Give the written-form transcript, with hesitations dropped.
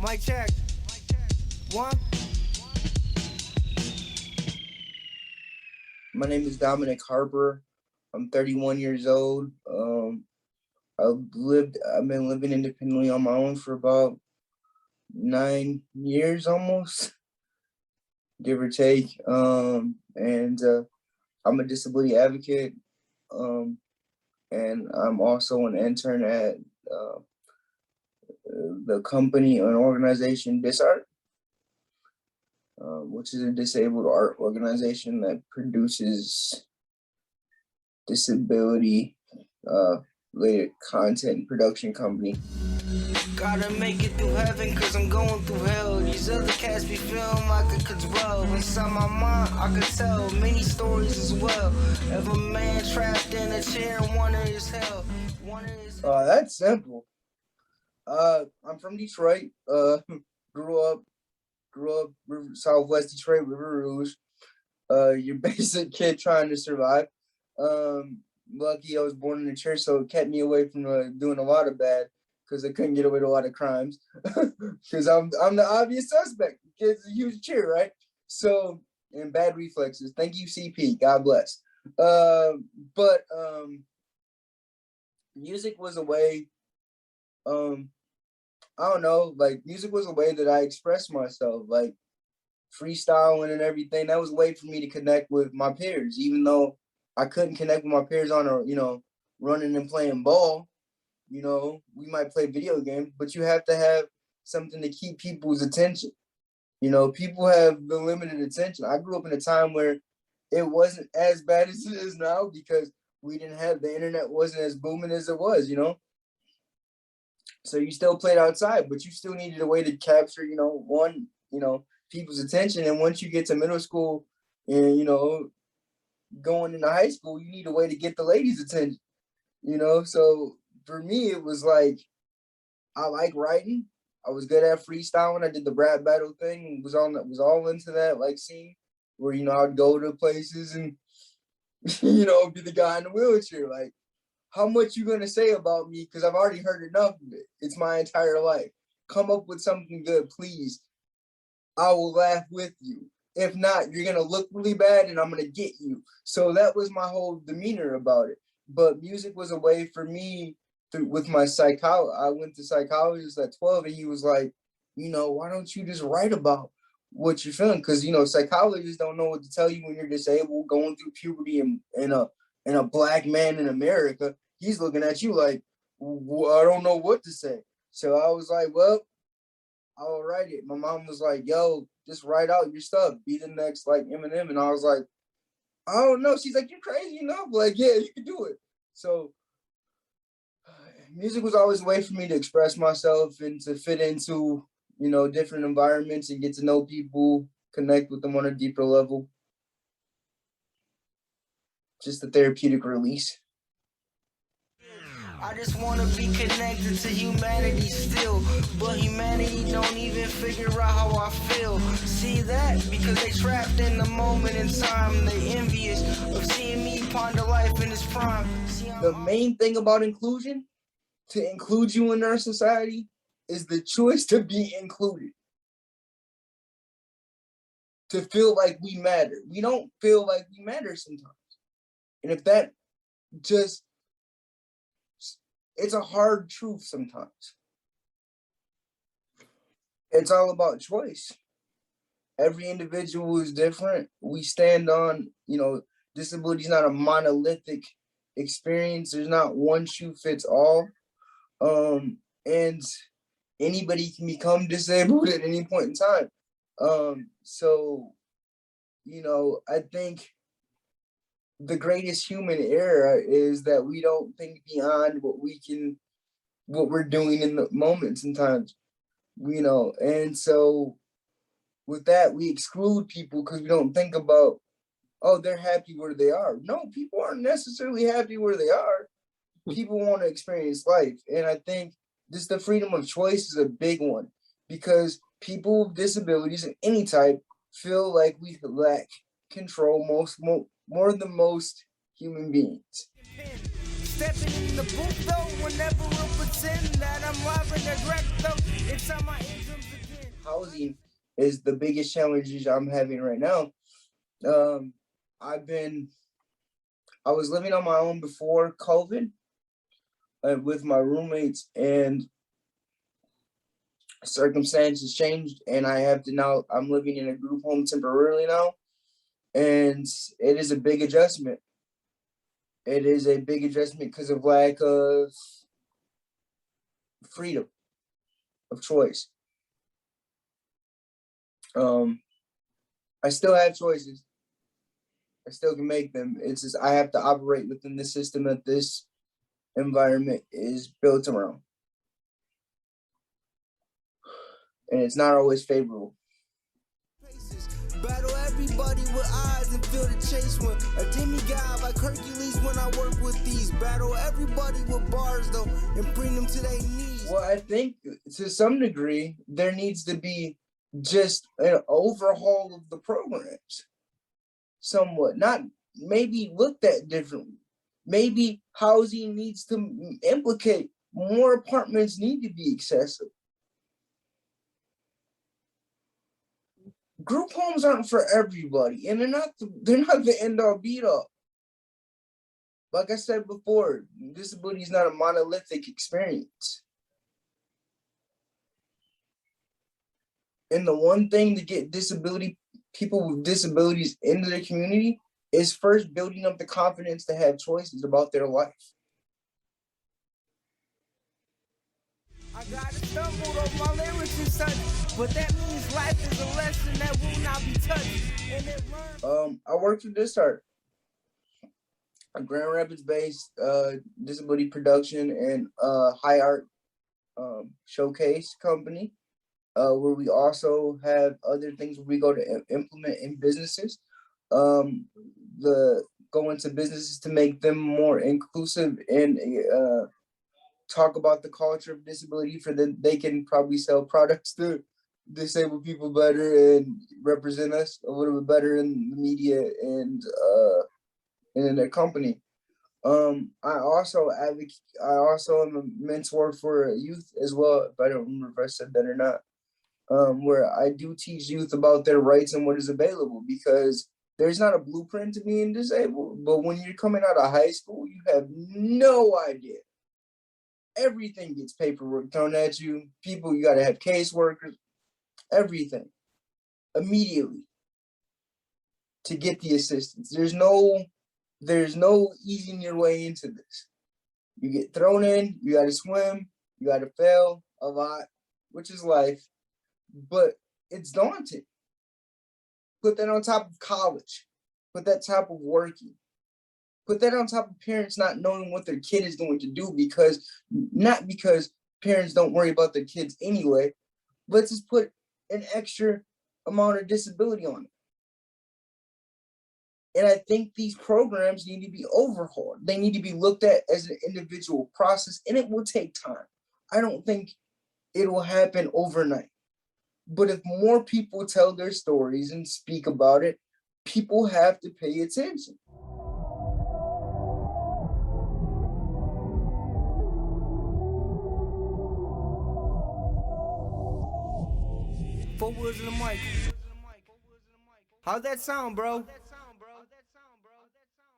Mic check. One. My name is Dominick Harper. I'm 31 years old. I've been living independently on my own for about 9 years almost, give or take. And I'm a disability advocate. And I'm also an intern at the company and organization DisArt, which is a disabled art organization that produces disability related content production company. Gotta make it through heaven cause I'm going through hell. These other cats be feeling like I could dwell. Inside my mind I could tell many stories as well. Of a man trapped in a chair, wonder is hell. That's simple. I'm from Detroit. Grew up Southwest Detroit, River Rouge. Your basic kid trying to survive. Lucky I was born in the church, so it kept me away from doing a lot of bad, because I couldn't get away with a lot of crimes. Because I'm the obvious suspect. The kid's a huge cheer, right? So, and bad reflexes. Thank you, CP. God bless. But music was a way. I don't know. Like, music was a way that I expressed myself. Like, freestyling and everything. That was a way for me to connect with my peers, even though I couldn't connect with my peers on running and playing ball. We might play video games, but you have to have something to keep people's attention. People have the limited attention. I grew up in a time where it wasn't as bad as it is now, because we didn't have, the internet wasn't as booming as it was, So you still played outside, but you still needed a way to capture, people's attention. And once you get to middle school and, going into high school, you need a way to get the ladies' attention, So for me, it was like, I like writing. I was good at freestyling. I did the rap battle thing. Was all into that, like, scene where, I'd go to places and, be the guy in the wheelchair. Like, how much you gonna say about me? Because I've already heard enough of it. It's my entire life. Come up with something good, please. I will laugh with you. If not, you're gonna look really bad and I'm gonna get you. So that was my whole demeanor about it. But music was a way for me with my psychology. I went to psychologist at 12, and he was like, why don't you just write about what you're feeling? Because, psychologists don't know what to tell you when you're disabled, going through puberty, and a black man in America. He's looking at you like, I don't know what to say. So I was like, well, I'll write it. My mom was like, yo, just write out your stuff. Be the next, like, Eminem. And I was like, I don't know. She's like, you're crazy enough. Like, yeah, you can do it. So music was always a way for me to express myself and to fit into, different environments and get to know people, connect with them on a deeper level. Just a therapeutic release. I just want to be connected to humanity still, but humanity don't even figure out how I feel. See that? Because they trapped in the moment in time. They envious of seeing me ponder life in its prime. The main thing about inclusion, to include you in our society, is the choice to be included. To feel like we matter. We don't feel like we matter sometimes. And if that just, it's a hard truth sometimes. It's all about choice. Every individual is different. We stand on, disability is not a monolithic experience. There's not one shoe fits all. And anybody can become disabled at any point in time. So, I think the greatest human error is that we don't think beyond what we're doing in the moments and times, and so with that, we exclude people because we don't think about, oh, they're happy where they are. No, people aren't necessarily happy where they are. People want to experience life. And I think just the freedom of choice is a big one, because people with disabilities of any type feel like we lack control more than most human beings. Stepping in the booth though, whenever we'll pretend that I'm robbing the wreck though. It's on my housing is the biggest challenges I'm having right now. Um, I was living on my own before COVID with my roommates, and circumstances changed, and I have to now, I'm living in a group home temporarily now, and it is a big adjustment. It is a big adjustment because of lack of freedom of choice. I still have choices. I still can make them. It's just I have to operate within the system that this environment is built around. And it's not always favorable. Battle everybody with eyes and feel the chase one. A demigod like Hercules when I work with these. Battle everybody with bars though and bring them to their knees. Well, I think to some degree there needs to be just an overhaul of the programs. Somewhat, not maybe looked at differently. Maybe housing needs to implicate more apartments need to be accessible. Group homes aren't for everybody, and they're not the end all be all. Like I said before, disability is not a monolithic experience. And the one thing to get people with disabilities into the community is first building up the confidence to have choices about their life. I gotta stumble over my lyrics and such, but that means life is a lesson that will not be touched. I work for DisArt, a Grand Rapids based disability production and high art showcase company, where we also have other things where we go to implement in businesses. Go into businesses to make them more inclusive and talk about the culture of disability for them. They can probably sell products to disabled people better and represent us a little bit better in the media and in their company. I also am a mentor for youth as well. If I don't remember if I said that or not. Where I do teach youth about their rights and what is available, because there's not a blueprint to being disabled, but when you're coming out of high school, you have no idea. Everything gets paperwork thrown at you. You gotta have caseworkers, everything, immediately to get the assistance. There's no easing your way into this. You get thrown in, you gotta swim, you gotta fail a lot, which is life, but it's daunting. Put that on top of college, put that top of working, put that on top of parents not knowing what their kid is going to do not because parents don't worry about their kids anyway. Let's just put an extra amount of disability on it. And I think these programs need to be overhauled. They need to be looked at as an individual process, and it will take time. I don't think it will happen overnight. But if more people tell their stories and speak about it, people have to pay attention. 4 wheels in the mic. How's that sound, bro?